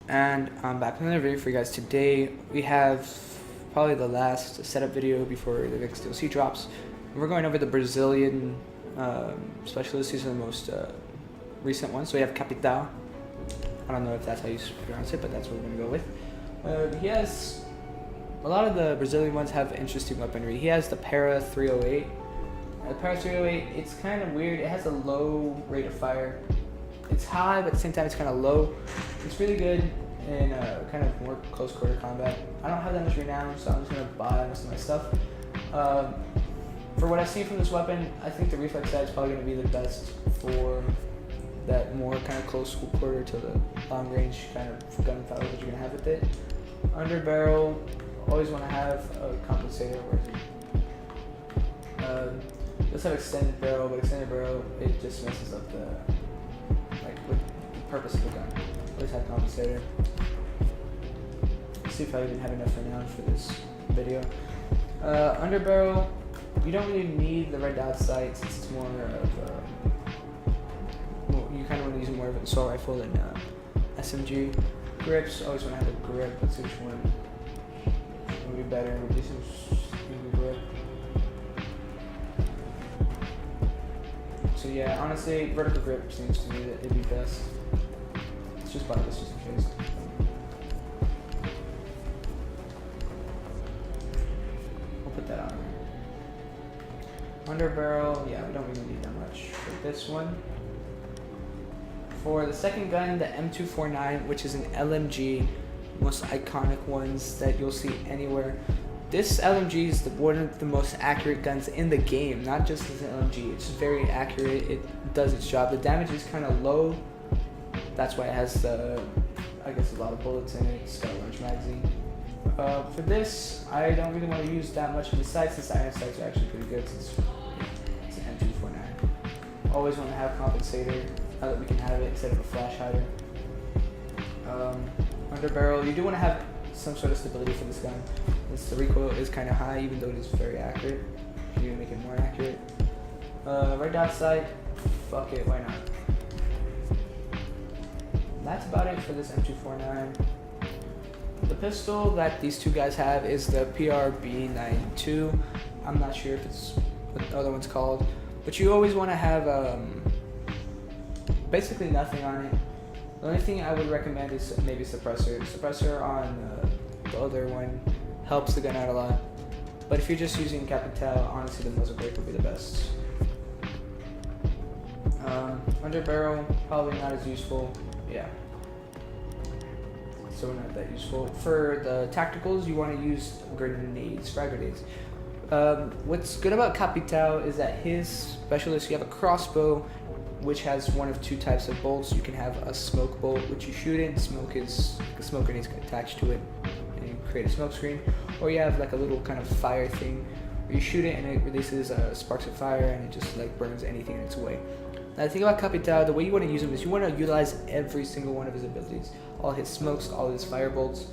And I'm back with another video for you guys. Today we have probably the last setup video before the next DLC drops. We're going over the Brazilian specialists. These are the most recent ones. So we have Capital. I don't know if that's how you pronounce it, but that's what we're going to go with. He has a lot of the Brazilian ones have interesting weaponry. He has the Para 308. The Para 308, it's kind of weird. It has a low rate of fire. It's high, but at the same time it's kind of low. It's really good in kind of more close quarter combat. I don't have that much renown, so I'm just going to buy most of my stuff. For what I've seen from this weapon, I think the reflex side is probably going to be the best for that more kind of close quarter to the long range kind of gunfire that you're going to have with it. Under barrel, always want to have a compensator. Let's have extended barrel, but extended barrel, it just messes up the with the purpose of the gun. Always have compensator. Let's see if I even have enough renown for this video. Under barrel, you don't really need the red dot sight since it's more of you kind of want to use more of an assault rifle than SMG. Grips, always want to have a grip. Let's see which one would be better. Reducing grip. So yeah, honestly, vertical grip seems to me that it'd be best. Let's just buy this just in case. We'll put that on there. Under barrel, yeah, we don't really need that much for this one. For the second gun, the M249, which is an LMG, most iconic ones that you'll see anywhere. This LMG is one of the most accurate guns in the game, not just as an LMG. It's very accurate. It does its job. The damage is kind of low. That's why it has I guess a lot of bullets in it. It's got a large magazine. For this, I don't really want to use that much of the sights, since the iron sights are actually pretty good since it's an M249. Always want to have compensator, now that we can have it instead of a flash hider. Under barrel, you do want to have some sort of stability for this gun. Since the recoil is kind of high, even though it is very accurate. You're gonna make it more accurate. Red dot sight, fuck it, why not? That's about it for this M249. The pistol that these two guys have is the PRB92. I'm not sure if it's what the other one's called, but you always want to have basically nothing on it. The only thing I would recommend is maybe suppressor. Suppressor on the other one helps the gun out a lot. But if you're just using Capital, honestly the muzzle brake would be the best. Under barrel, probably not as useful. Yeah. So not that useful. For the tacticals, you want to use grenades, frag grenades. What's good about Capital is that his specialist, you have a crossbow, which has one of two types of bolts. You can have a smoke bolt, which you shoot in. Smoke is the smoke grenade attached to it, and you create a smoke screen. Or you have like a little kind of fire thing where you shoot it and it releases sparks of fire, and it just like burns anything in its way. Now the thing about Capital, the way you want to use him is you want to utilize every single one of his abilities. All his smokes, all his fire bolts,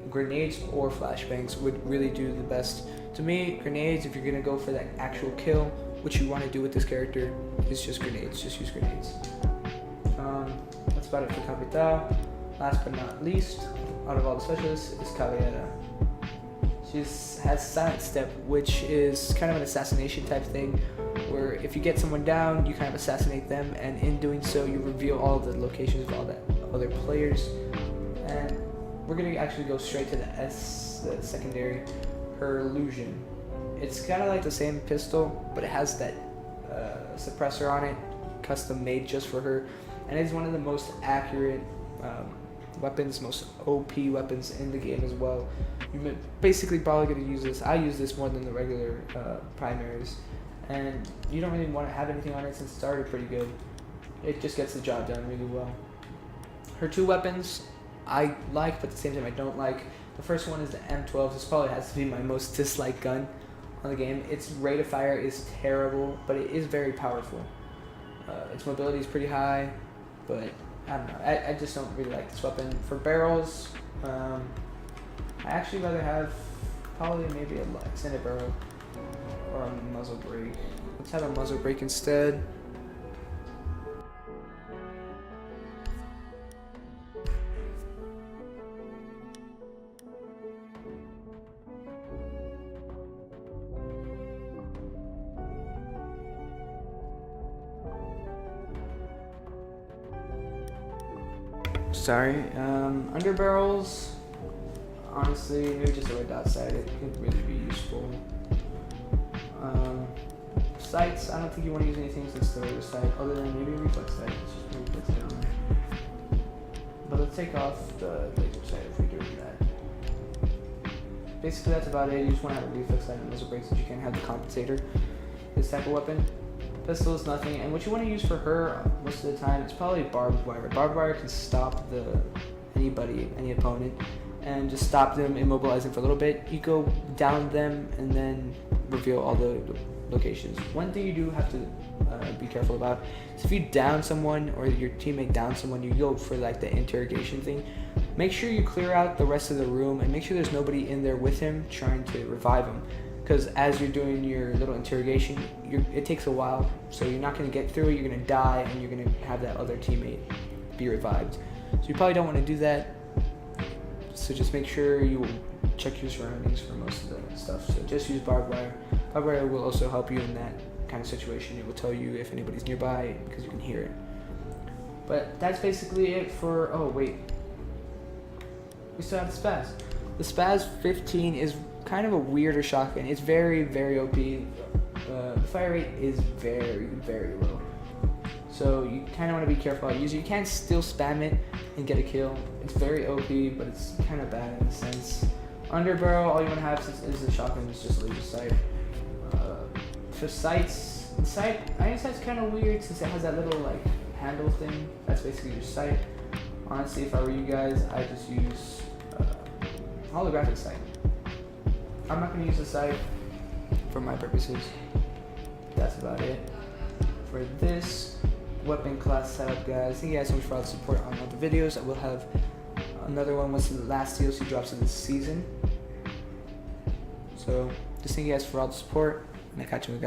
grenades or flashbangs would really do the best. To me, grenades, if you're going to go for that actual kill, what you want to do with this character is just grenades. Just use grenades. That's about it for Capital. Last but not least, out of all the specialists, is Caveira. She has Silent Step, which is kind of an assassination type thing, where if you get someone down, you kind of assassinate them, and in doing so, you reveal all the locations of all the other players. And we're gonna actually go straight to the secondary, her illusion. It's kind of like the same pistol, but it has that suppressor on it, custom made just for her, and it's one of the most accurate weapons, most OP weapons in the game as well. You're basically probably going to use this. I use this more than the regular primaries, and you don't really want to have anything on it since it's already pretty good. It just gets the job done really well. Her two weapons I like, but at the same time I don't like. The first one is the M12. This probably has to be my most disliked gun on the game. Its rate of fire is terrible, but it is very powerful. Its mobility is pretty high, but I don't know. I just don't really like this weapon. For barrels, I actually rather have probably maybe an extended barrel or a muzzle brake. Let's have a muzzle brake instead. Sorry. Underbarrels, honestly, maybe just a red dot sight. It could really be useful. Sights, I don't think you want to use anything since the other sight, other than maybe reflex sight. Let's just reflex it on there. But let's take off the laser sight if we're doing that. Basically, that's about it. You just want to have a reflex sight and muzzle brake since you can't have the compensator. This type of weapon. Pistol is nothing, and what you want to use for her most of the time, it's probably barbed wire. Barbed wire can stop any opponent, and just stop them, immobilize them for a little bit. You go down them, and then reveal all the locations. One thing you do have to be careful about is if you down someone or your teammate down someone, you go for like the interrogation thing. Make sure you clear out the rest of the room and make sure there's nobody in there with him trying to revive him. Because as you're doing your little interrogation, it takes a while, so you're not going to get through it, you're going to die, and you're going to have that other teammate be revived. So you probably don't want to do that, so just make sure you check your surroundings for most of the stuff. So just use barbed wire. Barbed wire will also help you in that kind of situation. It will tell you if anybody's nearby, because you can hear it. But that's basically it for, oh wait, we still have the Spaz. The Spaz 15 is kind of a weirder shotgun. It's very, very OP. The fire rate is very, very low. So you kind of want to be careful how you use it. You can't still spam it and get a kill. It's very OP, but it's kind of bad in a sense. Underbarrel, all you want to have is the shotgun, is just laser sight. For sights, iron sight's kind of weird since it has that little like handle thing. That's basically your sight. Honestly, if I were you guys, I just use holographic sight. I'm not going to use the sight for my purposes. That's about it for this weapon class setup, guys. Thank you guys so much for all the support on all the videos. I will have another one once the last DLC drops of this season. So just thank you guys for all the support, and I'll catch you guys.